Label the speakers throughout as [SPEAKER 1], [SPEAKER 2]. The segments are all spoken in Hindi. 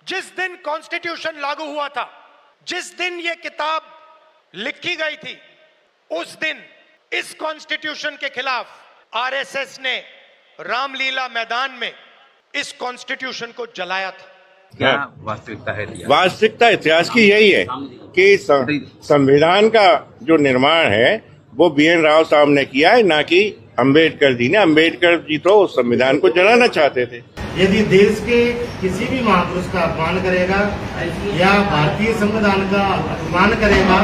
[SPEAKER 1] जिस दिन कॉन्स्टिट्यूशन लागू हुआ था, जिस दिन ये किताब लिखी गई थी, उस दिन इस कॉन्स्टिट्यूशन के खिलाफ आरएसएस ने रामलीला मैदान में इस कॉन्स्टिट्यूशन को जलाया था।
[SPEAKER 2] क्या वास्तविकता है?
[SPEAKER 3] वास्तविकता इतिहास की यही है कि संविधान का जो निर्माण है वो BN राव साहब ने किया है, ना कि अंबेडकर जी ने। अंबेडकर जी तो संविधान को जलाना चाहते थे।
[SPEAKER 4] यदि देश के किसी भी महापुरुष का अपमान करेगा या भारतीय संविधान का अपमान करेगा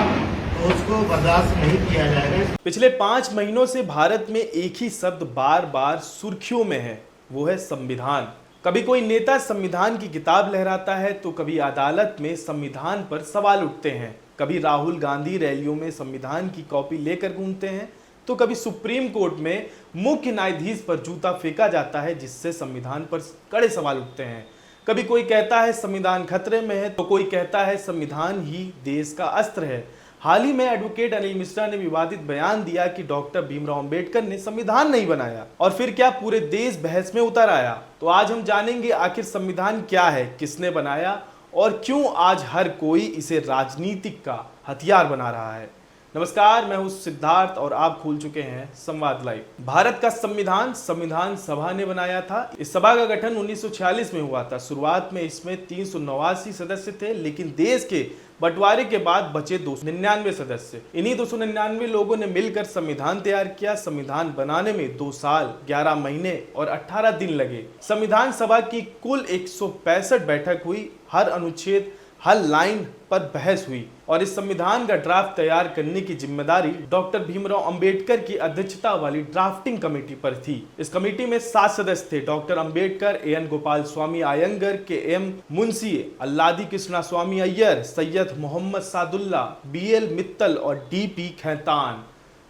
[SPEAKER 4] तो उसको बर्दाश्त नहीं किया जाएगा।
[SPEAKER 5] पिछले 5 महीनों से भारत में एक ही शब्द बार बार सुर्खियों में है, वो है संविधान। कभी कोई नेता संविधान की किताब लहराता है तो कभी अदालत में संविधान पर सवाल उठते हैं, कभी राहुल गांधी रैलियों में संविधान की कॉपी लेकर घूमते हैं, तो कभी सुप्रीम कोर्ट में मुख्य न्यायाधीश पर जूता फेंका जाता है जिससे संविधान पर कड़े सवाल उठते हैं। कभी कोई कहता है संविधान खतरे में है तो कोई कहता है संविधान ही देश का अस्त्र है। हाल ही में एडवोकेट अनिल मिश्रा ने विवादित बयान दिया कि डॉक्टर भीमराव अंबेडकर ने संविधान नहीं बनाया, और फिर क्या पूरे देश बहस में उतर आया। तो आज हम जानेंगे आखिर संविधान क्या है, किसने बनाया और क्यों आज हर कोई इसे राजनीतिक का हथियार बना रहा है। नमस्कार, मैं हूं सिद्धार्थ और आप खोल चुके हैं संवाद लाइव। भारत का संविधान संविधान सभा ने बनाया था। इस सभा का गठन 1946 में हुआ था। शुरुआत में इसमें 389 सदस्य थे, लेकिन देश के बंटवारे के बाद बचे 299 सदस्य। इन्हीं 299 लोगों ने मिलकर संविधान तैयार किया। संविधान बनाने में 2 साल 11 महीने और 18 दिन लगे। संविधान सभा की कुल 165 बैठक हुई। हर अनुच्छेद, हर लाइन पर बहस हुई और इस संविधान का ड्राफ्ट तैयार करने की जिम्मेदारी डॉक्टर भीमराव अंबेडकर की अध्यक्षता वाली ड्राफ्टिंग कमेटी पर थी। इस कमेटी में 7 सदस्य थे। Doctor Ambedkar, AN Gopal Swami Ayyangar, KM Munshi, Alladi Krishna Swami Ayyar, Syed Mohammad Saadulla, BL Mittal और DP खैतान।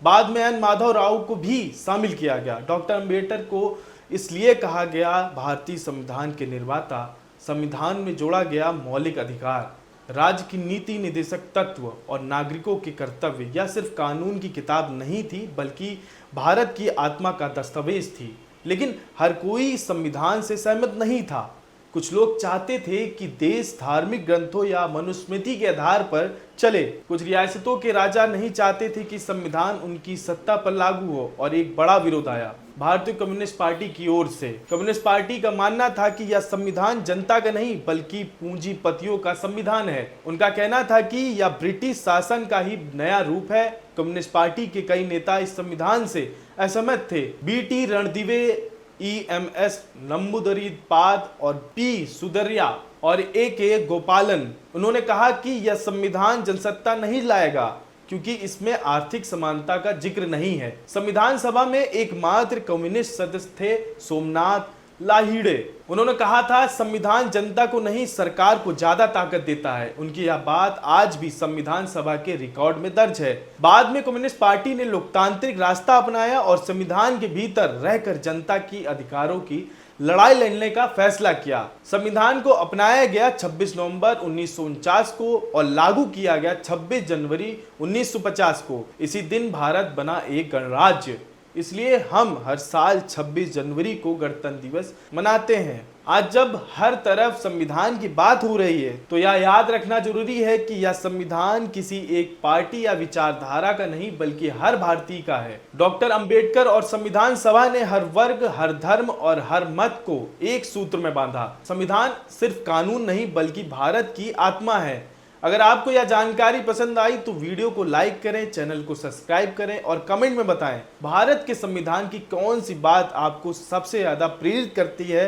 [SPEAKER 5] बाद में N माधव राव को भी शामिल किया गया। डॉक्टर अंबेडकर को इसलिए कहा गया भारतीय संविधान के निर्माता। संविधान में जोड़ा गया मौलिक अधिकार, राज्य की नीति निर्देशक तत्व और नागरिकों के कर्तव्य यह सिर्फ कानून की किताब नहीं थी, बल्कि भारत की आत्मा का दस्तावेज थी। लेकिन हर कोई इस संविधान से सहमत नहीं था। कुछ लोग चाहते थे कि देश धार्मिक ग्रंथों या मनुस्मृति के आधार पर चले। कुछ रियासतों के राजा नहीं चाहते थे कि संविधान उनकी सत्ता पर लागू हो, और एक बड़ा विरोध आया भारतीय कम्युनिस्ट पार्टी की ओर से। कम्युनिस्ट पार्टी का मानना था कि यह संविधान जनता का नहीं बल्कि पूंजीपतियों का संविधान है। उनका कहना था कि यह ब्रिटिश शासन का ही नया रूप है। कम्युनिस्ट पार्टी के कई नेता इस संविधान से असहमत थे। BT रणदिवे, EMS नंबूदरीपाद और P सुदर्या और AK गोपालन, उन्होंने कहा कि यह संविधान जनसत्ता नहीं लाएगा क्योंकि इसमें आर्थिक समानता का जिक्र नहीं है। संविधान सभा में एकमात्र कम्युनिस्ट सदस्य थे सोमनाथ लाहिड़े। उन्होंने कहा था संविधान जनता को नहीं सरकार को ज्यादा ताकत देता है। उनकी यह बात आज भी संविधान सभा के रिकॉर्ड में दर्ज है। बाद में कम्युनिस्ट पार्टी ने लोकतांत्रिक रास्ता अपनाया और संविधान के भीतर रहकर जनता की अधिकारों की लड़ाई लड़ने का फैसला किया। संविधान को अपनाया गया 26 नवंबर 1949 को और लागू किया गया 26 जनवरी 1950 को। इसी दिन भारत बना एक गणराज्य। इसलिए हम हर साल 26 जनवरी को गणतंत्र दिवस मनाते हैं। आज जब हर तरफ संविधान की बात हो रही है तो यह याद रखना जरूरी है कि यह संविधान किसी एक पार्टी या विचारधारा का नहीं बल्कि हर भारतीय का है। डॉक्टर अंबेडकर और संविधान सभा ने हर वर्ग, हर धर्म और हर मत को एक सूत्र में बांधा। संविधान सिर्फ कानून नहीं बल्कि भारत की आत्मा है। अगर आपको यह जानकारी पसंद आई तो वीडियो को लाइक करें, चैनल को सब्सक्राइब करें और कमेंट में बताएं भारत के संविधान की कौन सी बात आपको सबसे ज्यादा प्रेरित करती है।